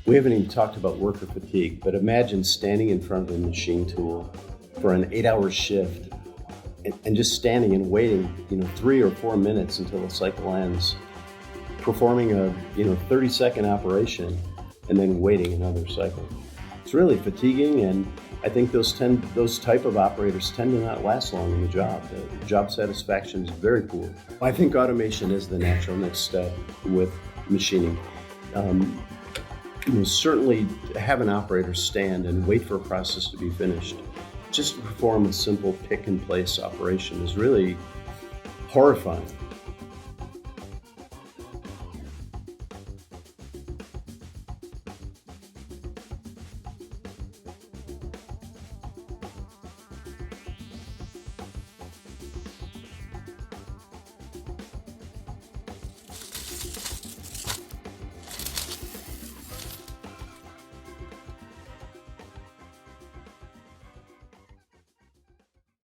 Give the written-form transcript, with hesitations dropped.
We haven't even talked about worker fatigue, but imagine standing in front of a machine tool for an 8-hour shift and just standing and waiting, 3 or 4 minutes until the cycle ends, performing a 30-second operation and then waiting another cycle. It's really fatiguing, and I think those type of operators tend to not last long in the job. The job satisfaction is very poor. I think automation is the natural next step with machining. Certainly have an operator stand and wait for a process to be finished. Just to perform a simple pick and place operation is really horrifying.